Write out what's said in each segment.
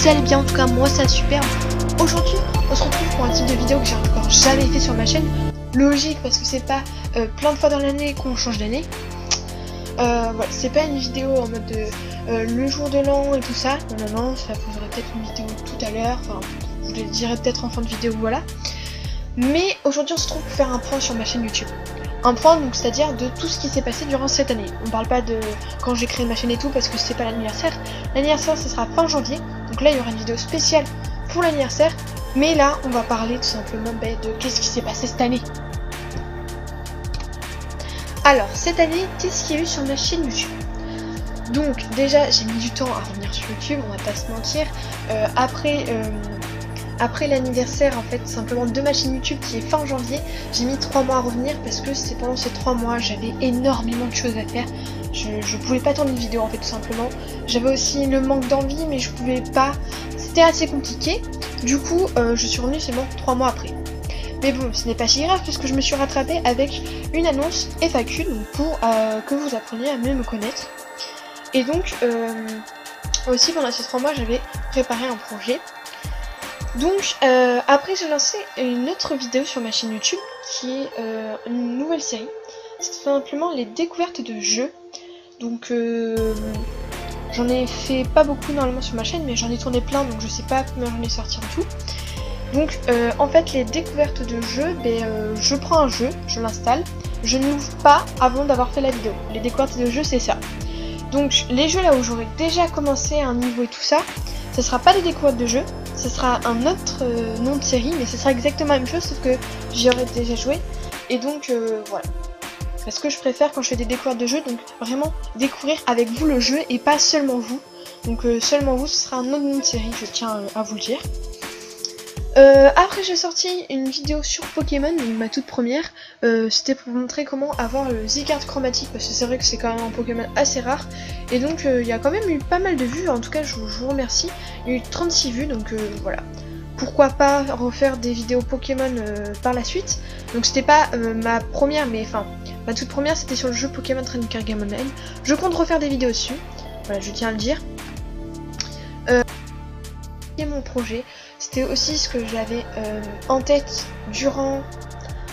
vous allez bien. En tout cas moi ça super. Aujourd'hui on se retrouve pour un type de vidéo que j'ai encore jamais fait sur ma chaîne. Logique parce que c'est pas plein de fois dans l'année qu'on change d'année. Voilà, c'est pas une vidéo en mode le jour de l'an et tout ça. Non, ça vous aurez peut-être une vidéo tout à l'heure. Enfin, je vous le dirai peut-être en fin de vidéo, voilà. Mais aujourd'hui on se trouve pour faire un point sur ma chaîne YouTube. Un point donc c'est-à-dire de tout ce qui s'est passé durant cette année. On parle pas de quand j'ai créé ma chaîne et tout parce que c'est pas l'anniversaire. L'anniversaire ce sera fin janvier. Donc là il y aura une vidéo spéciale pour l'anniversaire. Mais là on va parler tout simplement de qu'est-ce qui s'est passé cette année. Alors cette année, qu'est-ce qu'il y a eu sur ma chaîne YouTube? Donc déjà j'ai mis du temps à revenir sur YouTube, on va pas se mentir. Après l'anniversaire en fait simplement de ma chaîne YouTube qui est fin janvier, j'ai mis 3 mois à revenir parce que c'est pendant ces 3 mois j'avais énormément de choses à faire. Je pouvais pas tourner de vidéo en fait tout simplement. J'avais aussi le manque d'envie mais je pouvais pas. C'était assez compliqué. Du coup je suis revenue seulement 3 mois après. Mais bon, ce n'est pas si grave puisque je me suis rattrapée avec une annonce FAQ donc pour que vous appreniez à mieux me connaître. Et donc aussi pendant ces 3 mois j'avais préparé un projet. Donc après j'ai lancé une autre vidéo sur ma chaîne YouTube qui est une nouvelle série. C'est tout simplement les découvertes de jeux. Donc j'en ai fait pas beaucoup normalement sur ma chaîne mais j'en ai tourné plein donc je sais pas combien j'en ai sorti en tout. Donc en fait les découvertes de jeux, je prends un jeu, je l'installe, je ne l'ouvre pas avant d'avoir fait la vidéo. Les découvertes de jeux c'est ça. Donc les jeux là où j'aurais déjà commencé un niveau et tout ça, ce sera pas des découvertes de jeux, ce sera un autre nom de série, mais ce sera exactement la même chose sauf que j'y aurais déjà joué. Et donc voilà. Parce que je préfère quand je fais des découvertes de jeux, donc vraiment découvrir avec vous le jeu et pas seulement vous. Donc seulement vous, ce sera un autre nom de série, je tiens à vous le dire. Après j'ai sorti une vidéo sur Pokémon, donc ma toute première, c'était pour vous montrer comment avoir le Z-Card chromatique, parce que c'est vrai que c'est quand même un Pokémon assez rare, et donc il y a quand même eu pas mal de vues, en tout cas je vous remercie, il y a eu 36 vues, donc voilà. Pourquoi pas refaire des vidéos Pokémon par la suite. Donc c'était pas ma première, mais enfin, ma toute première c'était sur le jeu Pokémon Trading Card Game Online. Je compte refaire des vidéos dessus, voilà je tiens à le dire. Mon projet, c'était aussi ce que j'avais en tête durant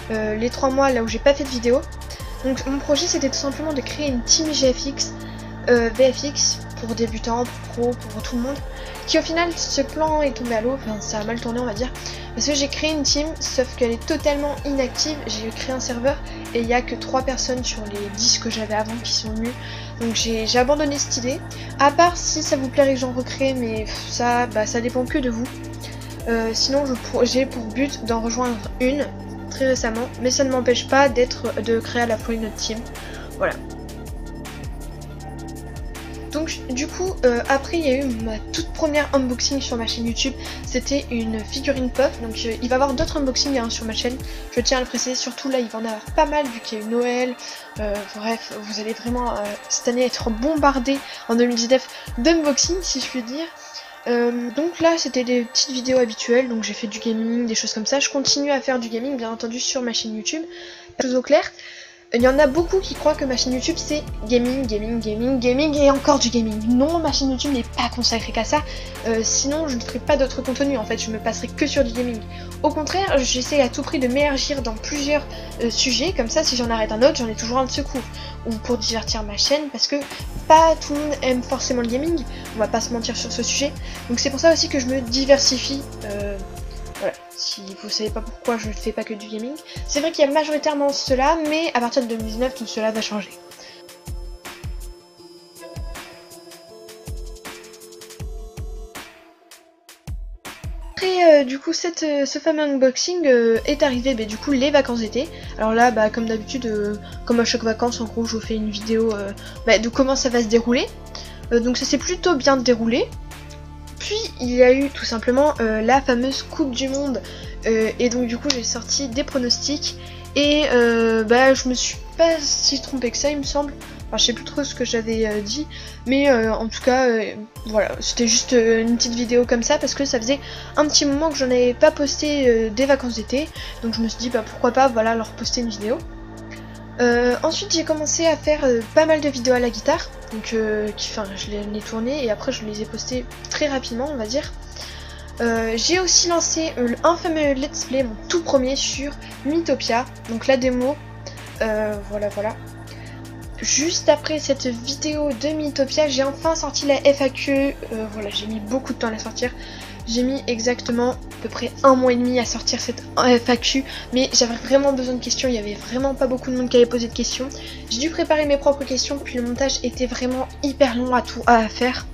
les 3 mois là où j'ai pas fait de vidéo. Donc mon projet c'était tout simplement de créer une team GFX, VFX pour débutants, pour pro, pour tout le monde. Qui au final ce plan est tombé à l'eau, enfin ça a mal tourné on va dire. Parce que j'ai créé une team, sauf qu'elle est totalement inactive. J'ai créé un serveur et il n'y a que 3 personnes sur les 10 que j'avais avant qui sont venues. Donc j'ai abandonné cette idée. À part si ça vous plairait que j'en recrée, mais ça dépend que de vous. Sinon j'ai pour but d'en rejoindre une très récemment, mais ça ne m'empêche pas de créer à la fois une autre team. Voilà. Donc du coup après il y a eu ma toute première unboxing sur ma chaîne YouTube, c'était une figurine Puff, donc il va y avoir d'autres unboxings sur ma chaîne, je tiens à le préciser, surtout là il va en avoir pas mal vu qu'il y a eu Noël, bref vous allez vraiment cette année être bombardé en 2019 d'unboxing si je puis dire. Donc là c'était des petites vidéos habituelles, donc j'ai fait du gaming, des choses comme ça, je continue à faire du gaming bien entendu sur ma chaîne YouTube, chose au clair. Il y en a beaucoup qui croient que ma chaîne YouTube c'est gaming, gaming, gaming, gaming et encore du gaming. Non, ma chaîne YouTube n'est pas consacrée qu'à ça, sinon je ne ferai pas d'autres contenus en fait, je me passerai que sur du gaming. Au contraire, j'essaie à tout prix de m'élargir dans plusieurs sujets, comme ça si j'en arrête un autre, j'en ai toujours un de secours. Ou pour divertir ma chaîne, parce que pas tout le monde aime forcément le gaming, on va pas se mentir sur ce sujet. Donc c'est pour ça aussi que je me diversifie. Voilà, si vous savez pas pourquoi je ne fais pas que du gaming. C'est vrai qu'il y a majoritairement cela, mais à partir de 2019, tout cela va changer. Après, du coup, ce fameux unboxing est arrivé, du coup, les vacances d'été. Alors là, comme d'habitude, comme à chaque vacances, en gros, je vous fais une vidéo de comment ça va se dérouler. Donc ça s'est plutôt bien déroulé. Puis il y a eu tout simplement la fameuse Coupe du Monde et donc du coup j'ai sorti des pronostics et je me suis pas si trompée que ça il me semble. Enfin je sais plus trop ce que j'avais dit mais en tout cas voilà c'était juste une petite vidéo comme ça parce que ça faisait un petit moment que j'en avais pas posté des vacances d'été donc je me suis dit pourquoi pas voilà leur poster une vidéo. Ensuite j'ai commencé à faire pas mal de vidéos à la guitare, donc je les ai tournées et après je les ai postées très rapidement on va dire. J'ai aussi lancé un fameux let's play, mon tout premier sur Mythopia, donc la démo, voilà. Juste après cette vidéo de Mythopia, j'ai enfin sorti la FAQ, voilà, j'ai mis beaucoup de temps à la sortir. J'ai mis exactement à peu près 1 mois et demi à sortir cette FAQ, mais j'avais vraiment besoin de questions, il y avait vraiment pas beaucoup de monde qui avait posé de questions. J'ai dû préparer mes propres questions, puis le montage était vraiment hyper long à faire.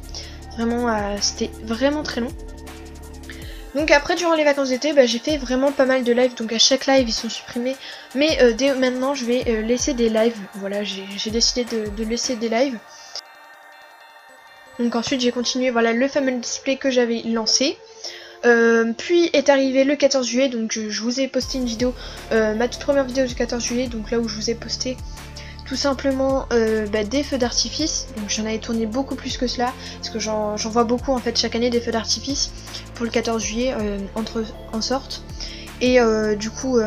Vraiment, c'était vraiment très long. Donc après, durant les vacances d'été, j'ai fait vraiment pas mal de lives, donc à chaque live ils sont supprimés. Mais dès maintenant, je vais laisser des lives, voilà, j'ai décidé de laisser des lives. Donc ensuite j'ai continué, voilà, le fameux display que j'avais lancé. Puis est arrivé le 14 juillet, donc je vous ai posté une vidéo, ma toute première vidéo du 14 juillet, donc là où je vous ai posté tout simplement des feux d'artifice. Donc j'en avais tourné beaucoup plus que cela, parce que j'en vois beaucoup en fait chaque année des feux d'artifice pour le 14 juillet en sorte. Et du coup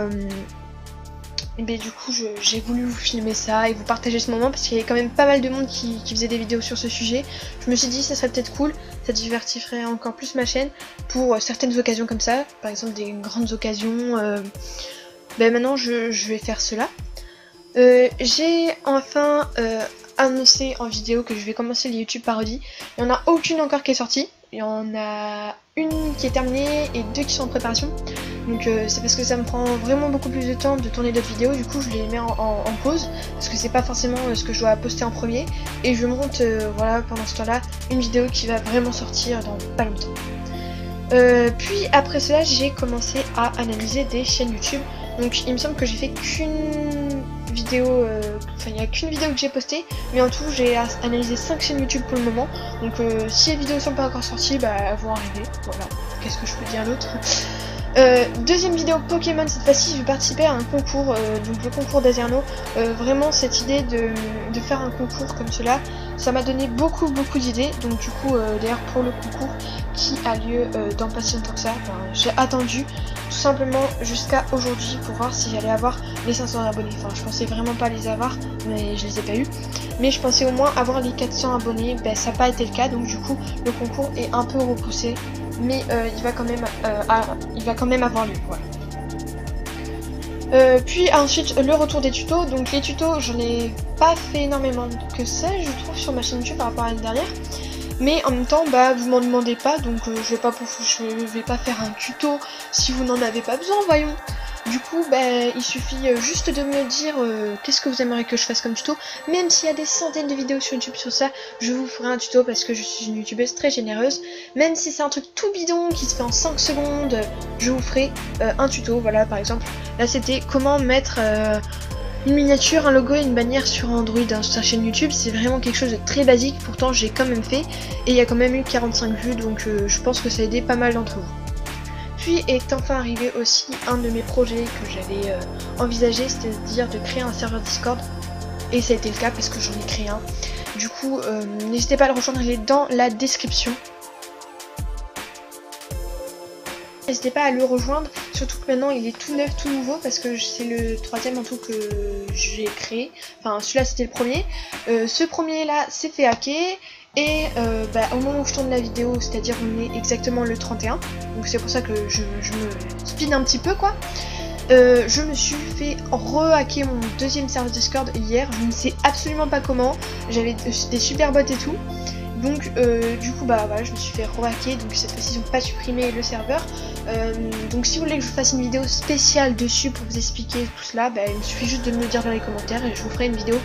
j'ai voulu vous filmer ça et vous partager ce moment parce qu'il y avait quand même pas mal de monde qui faisait des vidéos sur ce sujet. Je me suis dit ça serait peut-être cool, ça divertirait encore plus ma chaîne pour certaines occasions comme ça, par exemple des grandes occasions. Maintenant je vais faire cela. J'ai enfin annoncé en vidéo que je vais commencer les YouTube parodies. Il n'y en a aucune encore qui est sortie. Il y en a une qui est terminée et 2 qui sont en préparation. Donc c'est parce que ça me prend vraiment beaucoup plus de temps de tourner d'autres vidéos. Du coup je les mets en pause parce que c'est pas forcément ce que je dois poster en premier. Et je monte voilà pendant ce temps là une vidéo qui va vraiment sortir dans pas longtemps. Puis après cela j'ai commencé à analyser des chaînes YouTube. Donc il me semble que j'ai fait qu'une vidéo, il n'y a qu'une vidéo que j'ai postée, mais en tout j'ai analysé 5 chaînes YouTube pour le moment. Donc si les vidéos ne sont pas encore sorties, elles vont arriver, voilà, qu'est-ce que je peux dire d'autre. Deuxième vidéo Pokémon, cette fois-ci je vais participer à un concours, donc le concours d'Azerno. Vraiment cette idée de faire un concours comme cela, ça m'a donné beaucoup d'idées. Donc du coup d'ailleurs pour le concours qui a lieu dans pas si longtemps que ça, j'ai attendu tout simplement jusqu'à aujourd'hui pour voir si j'allais avoir les 500 abonnés. Enfin je pensais vraiment pas les avoir, mais je les ai pas eu. Mais je pensais au moins avoir les 400 abonnés, ça n'a pas été le cas, donc du coup le concours est un peu repoussé. Mais il va quand même avoir lieu, voilà. Puis ensuite le retour des tutos. Donc les tutos j'en ai pas fait énormément que ça je trouve sur ma chaîne YouTube par rapport à l'année dernière. Mais en même temps vous m'en demandez pas, donc je vais pas faire un tuto si vous n'en avez pas besoin, voyons. Du coup il suffit juste de me dire qu'est-ce que vous aimeriez que je fasse comme tuto. Même s'il y a des centaines de vidéos sur YouTube sur ça, je vous ferai un tuto parce que je suis une youtubeuse très généreuse. Même si c'est un truc tout bidon qui se fait en 5 secondes, je vous ferai un tuto. Voilà, par exemple là c'était comment mettre une miniature, un logo et une bannière sur Android sur sa chaîne YouTube. C'est vraiment quelque chose de très basique, pourtant j'ai quand même fait et il y a quand même eu 45 vues, donc je pense que ça a aidé pas mal d'entre vous. Puis est enfin arrivé aussi un de mes projets que j'avais envisagé, c'est-à-dire de créer un serveur Discord. Et ça a été le cas parce que j'en ai créé un. Du coup, n'hésitez pas à le rejoindre, il est dans la description. N'hésitez pas à le rejoindre, surtout que maintenant il est tout neuf, tout nouveau, parce que c'est le 3e en tout que j'ai créé. Enfin, celui-là c'était le premier. Ce premier là s'est fait hacker. Et au moment où je tourne la vidéo, c'est-à-dire on est exactement le 31, donc c'est pour ça que je me speed un petit peu quoi. Je me suis fait re-hacker mon deuxième serveur Discord hier, je ne sais absolument pas comment, j'avais des super bots et tout. Donc du coup voilà, je me suis fait re-hacker, donc cette fois-ci ils n'ont pas supprimé le serveur. Donc si vous voulez que je vous fasse une vidéo spéciale dessus pour vous expliquer tout cela, il me suffit juste de me le dire dans les commentaires et je vous ferai une vidéo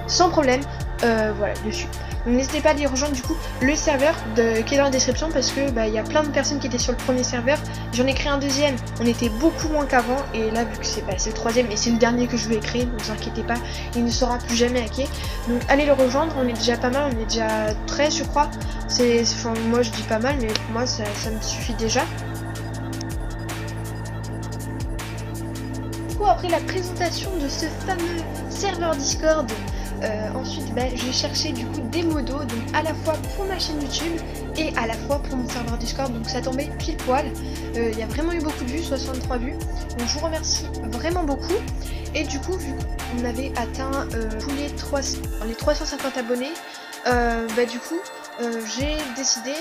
sans problème voilà, dessus. Donc n'hésitez pas à aller rejoindre du coup le serveur qui est dans la description parce que il y a plein de personnes qui étaient sur le premier serveur. J'en ai créé un deuxième, on était beaucoup moins qu'avant et là vu que c'est le 3e et c'est le dernier que je vais créer, ne vous inquiétez pas, il ne sera plus jamais hacké. Donc allez le rejoindre, on est déjà pas mal, on est déjà 13 je crois. Enfin, moi je dis pas mal mais pour moi ça me suffit déjà. Du coup après la présentation de ce fameux serveur Discord, ensuite j'ai cherché du coup des modos, donc à la fois pour ma chaîne YouTube et à la fois pour mon serveur Discord, donc ça tombait pile poil. Il y a vraiment eu beaucoup de vues, 63 vues, donc je vous remercie vraiment beaucoup. Et du coup, vu qu'on avait atteint tous les 350 abonnés, du coup j'ai décidé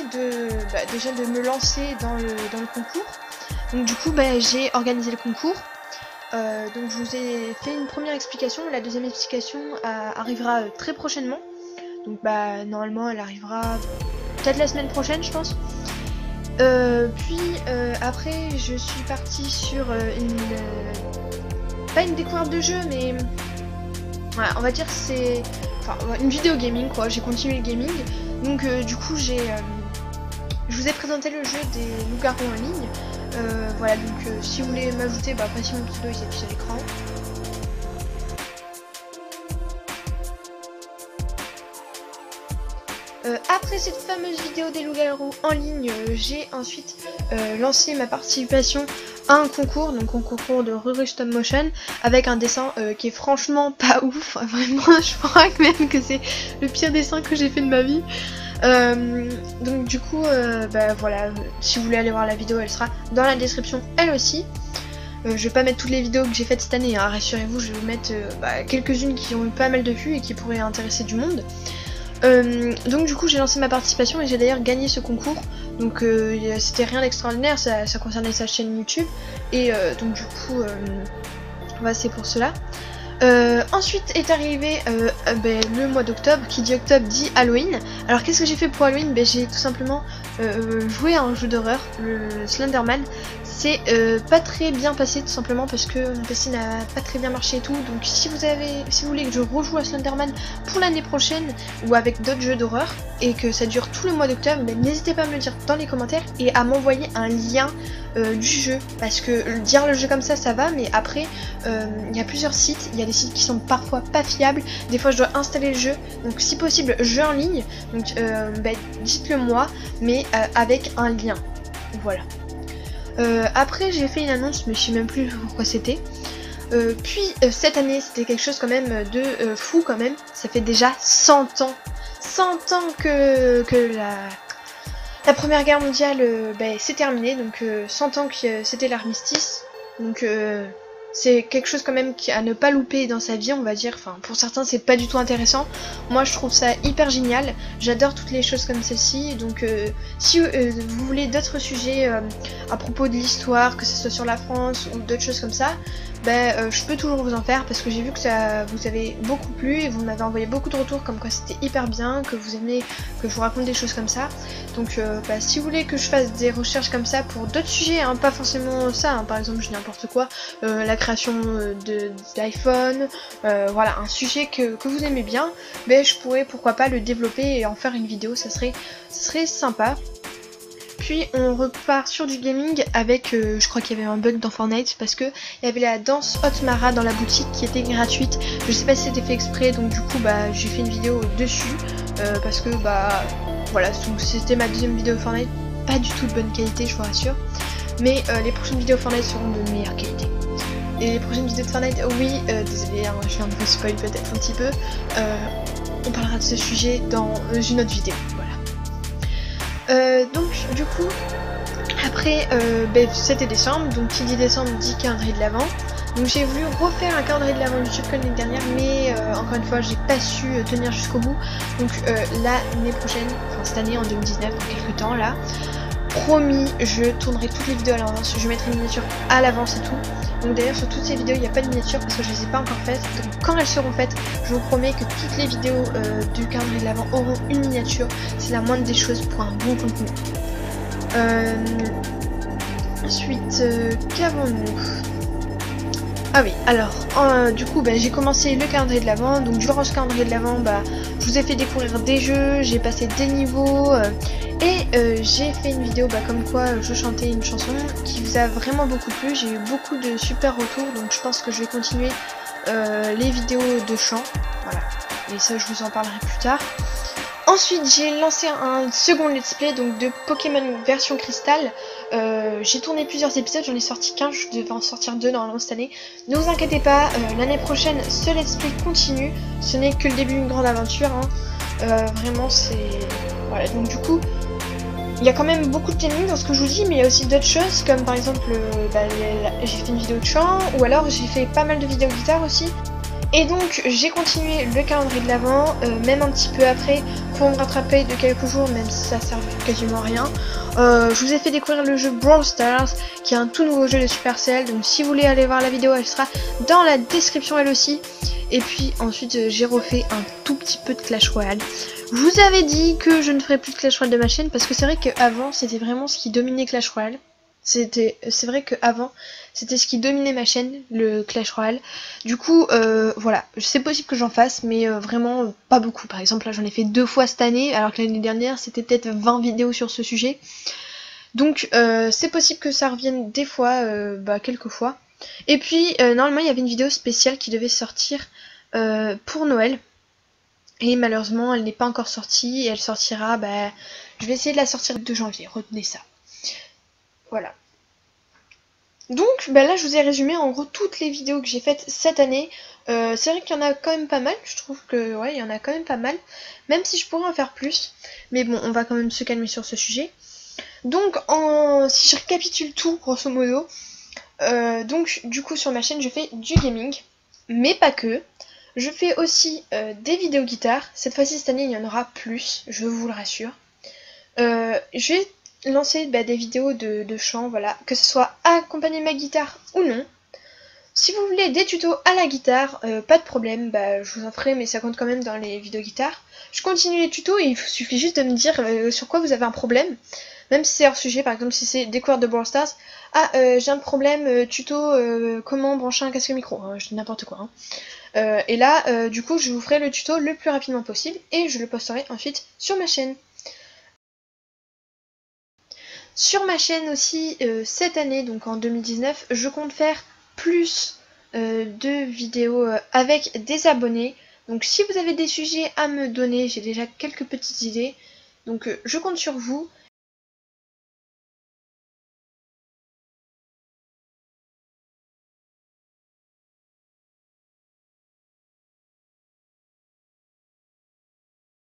déjà de me lancer dans le concours. Donc du coup j'ai organisé le concours. Donc je vous ai fait une première explication, la deuxième explication arrivera très prochainement. Donc normalement elle arrivera peut-être la semaine prochaine, je pense. Après je suis partie sur pas une découverte de jeu, mais voilà, on va dire que c'est une vidéo gaming quoi. J'ai continué le gaming. Donc du coup je vous ai présenté le jeu des loups-garous en ligne. Voilà, donc si vous voulez m'ajouter, passez mon pseudo, il s'affiche à l'écran. Après cette fameuse vidéo des loups-garous en ligne, j'ai ensuite lancé ma participation à un concours, donc un concours de Ruru Stop Motion, avec un dessin qui est franchement pas ouf. Vraiment, je crois même que c'est le pire dessin que j'ai fait de ma vie. Donc du coup, voilà, si vous voulez aller voir la vidéo, elle sera dans la description elle aussi. Je vais pas mettre toutes les vidéos que j'ai faites cette année, hein, rassurez-vous, je vais vous mettre quelques-unes qui ont eu pas mal de vues et qui pourraient intéresser du monde. Donc du coup j'ai lancé ma participation et j'ai d'ailleurs gagné ce concours. Donc c'était rien d'extraordinaire, ça concernait sa chaîne YouTube. Et donc du coup c'est pour cela. Ensuite est arrivé le mois d'octobre. Qui dit octobre dit Halloween. Alors qu'est-ce que j'ai fait pour Halloween? J'ai tout simplement joué à un jeu d'horreur, le Slenderman. C'est pas très bien passé tout simplement parce que mon PC n'a pas très bien marché et tout. Donc si vous voulez que je rejoue à Slenderman pour l'année prochaine ou avec d'autres jeux d'horreur et que ça dure tout le mois d'octobre, n'hésitez pas à me le dire dans les commentaires et à m'envoyer un lien du jeu, parce que dire le jeu comme ça va, mais après il y a plusieurs sites, il y a des sites qui sont parfois pas fiables, des fois je dois installer le jeu, donc si possible jeu en ligne, donc dites-le moi, mais avec un lien, voilà. Après j'ai fait une annonce, mais je sais même plus pourquoi c'était. Cette année c'était quelque chose quand même de fou quand même, ça fait déjà 100 ans que la première guerre mondiale s'est terminée, donc 100 ans que c'était l'armistice, donc c'est quelque chose quand même à ne pas louper dans sa vie, on va dire. Enfin, pour certains c'est pas du tout intéressant, moi je trouve ça hyper génial, j'adore toutes les choses comme celle-ci. Donc si vous voulez d'autres sujets à propos de l'histoire, que ce soit sur la France ou d'autres choses comme ça, je peux toujours vous en faire, parce que j'ai vu que ça vous avait beaucoup plu et vous m'avez envoyé beaucoup de retours comme quoi c'était hyper bien, que vous aimez que je vous raconte des choses comme ça. Donc si vous voulez que je fasse des recherches comme ça pour d'autres sujets, hein, pas forcément ça, hein, par exemple je dis n'importe quoi, la création d'iPhone, voilà, un sujet que vous aimez bien, je pourrais pourquoi pas le développer et en faire une vidéo, ça serait sympa. Puis on repart sur du gaming avec, je crois qu'il y avait un bug dans Fortnite parce que il y avait la danse Hot Mara dans la boutique qui était gratuite. Je sais pas si c'était fait exprès, donc du coup j'ai fait une vidéo dessus parce que voilà, c'était ma deuxième vidéo Fortnite, pas du tout de bonne qualité, je vous rassure. Mais les prochaines vidéos Fortnite seront de meilleure qualité. Et les prochaines vidéos de Fortnite, oui, désolé, hein, je viens de vous spoil peut-être un petit peu. On parlera de ce sujet dans une autre vidéo, voilà. Donc du coup après c'était décembre, donc qui dit décembre dit calendrier de l'Avent. Donc j'ai voulu refaire un calendrier de l'Avent YouTube comme l'année dernière, mais encore une fois j'ai pas su tenir jusqu'au bout. Donc l'année prochaine, enfin cette année en 2019, dans quelques temps là, promis, je tournerai toutes les vidéos à l'avance, je mettrai une miniature à l'avance et tout. Donc d'ailleurs sur toutes ces vidéos il n'y a pas de miniature parce que je les ai pas encore faites. Donc quand elles seront faites, je vous promets que toutes les vidéos du calendrier de l'Avent auront une miniature. C'est la moindre des choses pour un bon contenu. Ensuite, qu'avons-nous? Ah oui, alors du coup j'ai commencé le calendrier de l'Avent. Donc durant ce calendrier de l'Avent, je vous ai fait découvrir des jeux, j'ai passé des niveaux et j'ai fait une vidéo comme quoi je chantais une chanson qui vous a vraiment beaucoup plu. J'ai eu beaucoup de super retours, donc je pense que je vais continuer les vidéos de chant, voilà, et ça je vous en parlerai plus tard. Ensuite j'ai lancé un second let's play donc de Pokémon version cristal. J'ai tourné plusieurs épisodes, j'en ai sorti 15, je devais en sortir 2 normalement cette année. Ne vous inquiétez pas, l'année prochaine ce let's play continue, ce n'est que le début d'une grande aventure, hein. Vraiment c'est... Voilà, donc du coup il y a quand même beaucoup de gaming dans ce que je vous dis, mais il y a aussi d'autres choses, comme par exemple, j'ai fait une vidéo de chant, ou alors j'ai fait pas mal de vidéos guitare aussi. Et donc j'ai continué le calendrier de l'avant, même un petit peu après, pour me rattraper de quelques jours, même si ça sert quasiment à rien. Je vous ai fait découvrir le jeu Brawl Stars, qui est un tout nouveau jeu de Supercell, donc si vous voulez aller voir la vidéo, elle sera dans la description elle aussi. Et puis ensuite j'ai refait un tout petit peu de Clash Royale. Je vous avais dit que je ne ferais plus de Clash Royale de ma chaîne, parce que c'est vrai qu'avant c'était vraiment ce qui dominait Clash Royale. C'est vrai qu'avant c'était ce qui dominait ma chaîne, le Clash Royale. Du coup voilà, c'est possible que j'en fasse, mais vraiment pas beaucoup. Par exemple là j'en ai fait 2 fois cette année, alors que l'année dernière c'était peut-être 20 vidéos sur ce sujet. Donc c'est possible que ça revienne des fois, quelques fois. Et puis normalement il y avait une vidéo spéciale qui devait sortir pour Noël. Et malheureusement elle n'est pas encore sortie, et elle sortira, je vais essayer de la sortir le 2 janvier, retenez ça. Voilà. Donc là je vous ai résumé en gros toutes les vidéos que j'ai faites cette année. C'est vrai qu'il y en a quand même pas mal, je trouve que ouais il y en a quand même pas mal, même si je pourrais en faire plus. Mais bon, on va quand même se calmer sur ce sujet. Donc si je récapitule tout grosso modo, donc du coup sur ma chaîne je fais du gaming, mais pas que. Je fais aussi des vidéos guitare. Cette fois-ci cette année il y en aura plus, je vous le rassure. Je vais lancer des vidéos de chant, voilà, que ce soit accompagné de ma guitare ou non. Si vous voulez des tutos à la guitare, pas de problème, je vous en ferai, mais ça compte quand même dans les vidéos guitare. Je continue les tutos et il suffit juste de me dire sur quoi vous avez un problème. Même si c'est hors sujet, par exemple si c'est découverte de Brawl Stars, j'ai un problème, tuto, comment brancher un casque micro, hein, je dis n'importe quoi. Hein. Et là, du coup, je vous ferai le tuto le plus rapidement possible et je le posterai ensuite sur ma chaîne. Sur ma chaîne aussi, cette année, donc en 2019, je compte faire plus de vidéos avec des abonnés. Donc si vous avez des sujets à me donner, j'ai déjà quelques petites idées. Donc je compte sur vous.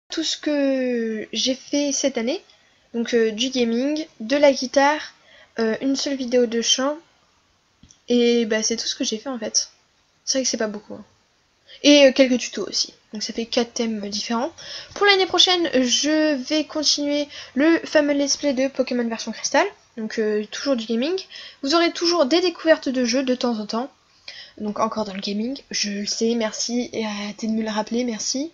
Tout ce que j'ai fait cette année, donc du gaming, de la guitare, une seule vidéo de chant, et c'est tout ce que j'ai fait en fait. C'est vrai que c'est pas beaucoup. Hein. Et quelques tutos aussi. Donc ça fait 4 thèmes différents. Pour l'année prochaine, je vais continuer le fameux let's play de Pokémon version cristal. Donc toujours du gaming. Vous aurez toujours des découvertes de jeux de temps en temps. Donc encore dans le gaming. Je le sais, merci. Et arrêtez de me le rappeler, merci.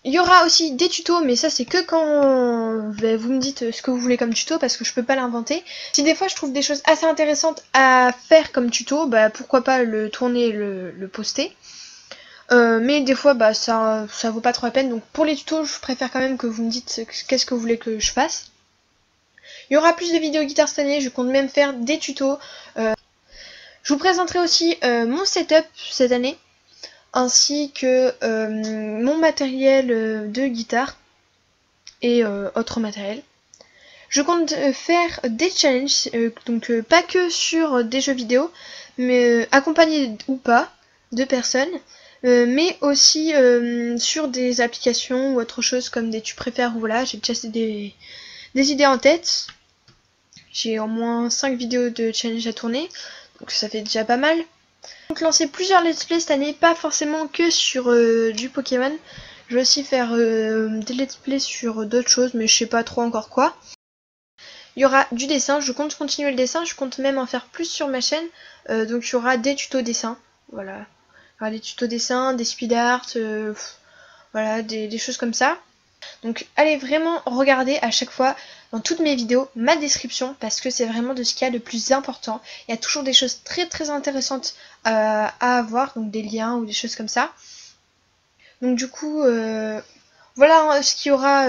Il y aura aussi des tutos, mais ça c'est que quand vous me dites ce que vous voulez comme tuto, parce que je peux pas l'inventer. Si des fois je trouve des choses assez intéressantes à faire comme tuto, pourquoi pas le tourner et le poster. Mais des fois ça vaut pas trop la peine, donc pour les tutos je préfère quand même que vous me dites qu'est-ce que vous voulez que je fasse. Il y aura plus de vidéos guitare cette année, je compte même faire des tutos. Je vous présenterai aussi mon setup cette année, ainsi que mon matériel de guitare et autre matériel. Je compte faire des challenges, donc pas que sur des jeux vidéo, mais accompagnés ou pas de personnes. Mais aussi sur des applications ou autre chose comme des tu préfères, ou voilà, j'ai déjà des idées en tête. J'ai au moins 5 vidéos de challenge à tourner, donc ça fait déjà pas mal. Donc lancer plusieurs let's play cette année, pas forcément que sur du Pokémon. Je vais aussi faire des let's play sur d'autres choses, mais je sais pas trop encore quoi. Il y aura du dessin, je compte continuer le dessin, je compte même en faire plus sur ma chaîne. Donc il y aura des tutos dessin, voilà. Alors, des tutos dessin, des speed art, voilà, des choses comme ça. Donc allez vraiment regarder à chaque fois dans toutes mes vidéos ma description, parce que c'est vraiment de ce qu'il y a de plus important. Il y a toujours des choses très très intéressantes à avoir, donc des liens ou des choses comme ça. Donc du coup, voilà ce qu'il y aura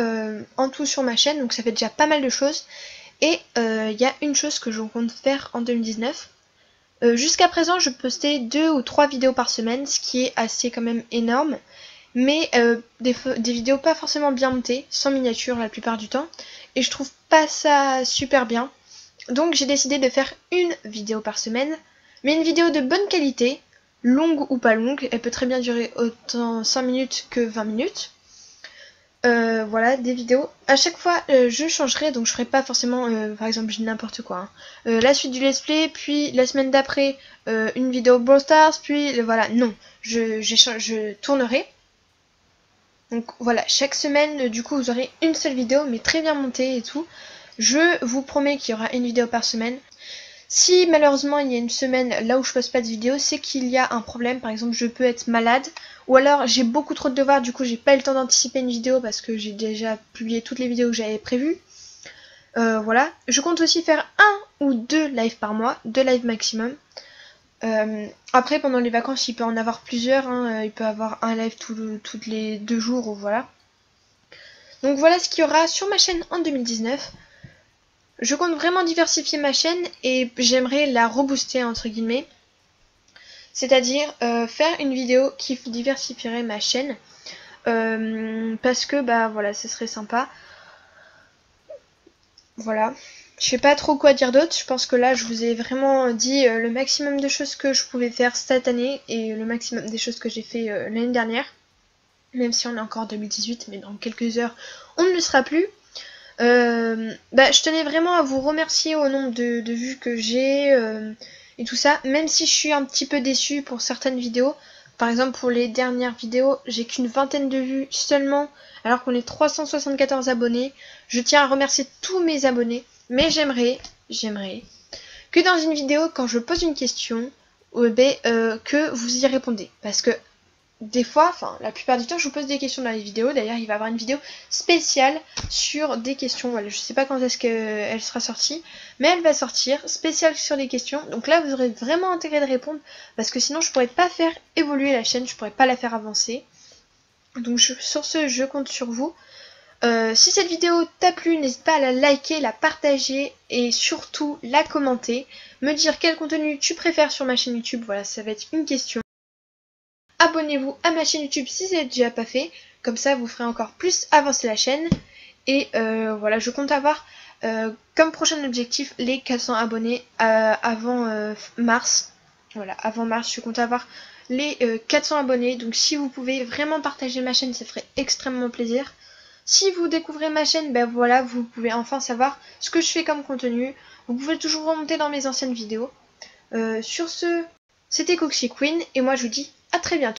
en tout sur ma chaîne, donc ça fait déjà pas mal de choses. Et il y a une chose que je compte faire en 2019. Jusqu'à présent, je postais 2 ou 3 vidéos par semaine, ce qui est assez quand même énorme. Mais des vidéos pas forcément bien montées, sans miniature la plupart du temps. Et je trouve pas ça super bien. Donc j'ai décidé de faire une vidéo par semaine. Mais une vidéo de bonne qualité, longue ou pas longue. Elle peut très bien durer autant 5 minutes que 20 minutes. voilà, des vidéos. À chaque fois, je changerai, donc je ferai pas forcément, par exemple, je dis n'importe quoi, hein. La suite du let's play, puis la semaine d'après, une vidéo Brawl Stars, puis voilà, non, je tournerai. Donc voilà, chaque semaine, du coup, vous aurez une seule vidéo, mais très bien montée et tout. Je vous promets qu'il y aura une vidéo par semaine. Si malheureusement il y a une semaine là où je poste pas de vidéo, c'est qu'il y a un problème. Par exemple, je peux être malade, ou alors j'ai beaucoup trop de devoirs, du coup j'ai pas eu le temps d'anticiper une vidéo parce que j'ai déjà publié toutes les vidéos que j'avais prévues. Voilà. Je compte aussi faire un ou deux lives par mois, 2 lives maximum. Après, pendant les vacances, il peut en avoir plusieurs, hein. Il peut avoir un live tous les 2 jours, ou voilà. Donc voilà ce qu'il y aura sur ma chaîne en 2019. Je compte vraiment diversifier ma chaîne et j'aimerais la rebooster entre guillemets. C'est-à-dire faire une vidéo qui diversifierait ma chaîne. Parce que bah voilà, ce serait sympa. Voilà. Je sais pas trop quoi dire d'autre. Je pense que là je vous ai vraiment dit le maximum de choses que je pouvais faire cette année et le maximum des choses que j'ai fait l'année dernière. Même si on est encore en 2018, mais dans quelques heures on ne le sera plus. Je tenais vraiment à vous remercier au nombre de vues que j'ai et tout ça, même si je suis un petit peu déçue pour certaines vidéos. Par exemple, pour les dernières vidéos, j'ai qu'une vingtaine de vues seulement, alors qu'on est 374 abonnés. Je tiens à remercier tous mes abonnés, mais j'aimerais que dans une vidéo, quand je pose une question, que vous y répondez. Parce que des fois, enfin la plupart du temps, je vous pose des questions dans les vidéos. D'ailleurs, il va y avoir une vidéo spéciale sur des questions. Voilà, je sais pas quand est-ce qu'elle sera sortie, mais elle va sortir, spéciale sur les questions. Donc là, vous aurez vraiment intérêt de répondre, parce que sinon, je pourrais pas faire évoluer la chaîne, je pourrais pas la faire avancer. Donc sur ce, je compte sur vous. Si cette vidéo t'a plu, n'hésite pas à la liker, la partager et surtout la commenter. Me dire quel contenu tu préfères sur ma chaîne YouTube. Voilà, ça va être une question. Abonnez-vous à ma chaîne YouTube si c'est déjà pas fait, comme ça vous ferez encore plus avancer la chaîne. Et voilà, je compte avoir comme prochain objectif les 400 abonnés avant mars. Voilà, avant mars, je compte avoir les 400 abonnés. Donc si vous pouvez vraiment partager ma chaîne, ça ferait extrêmement plaisir. Si vous découvrez ma chaîne, ben voilà, vous pouvez enfin savoir ce que je fais comme contenu. Vous pouvez toujours remonter dans mes anciennes vidéos. Sur ce, c'était Coxy Queen et moi je vous dis à très bientôt.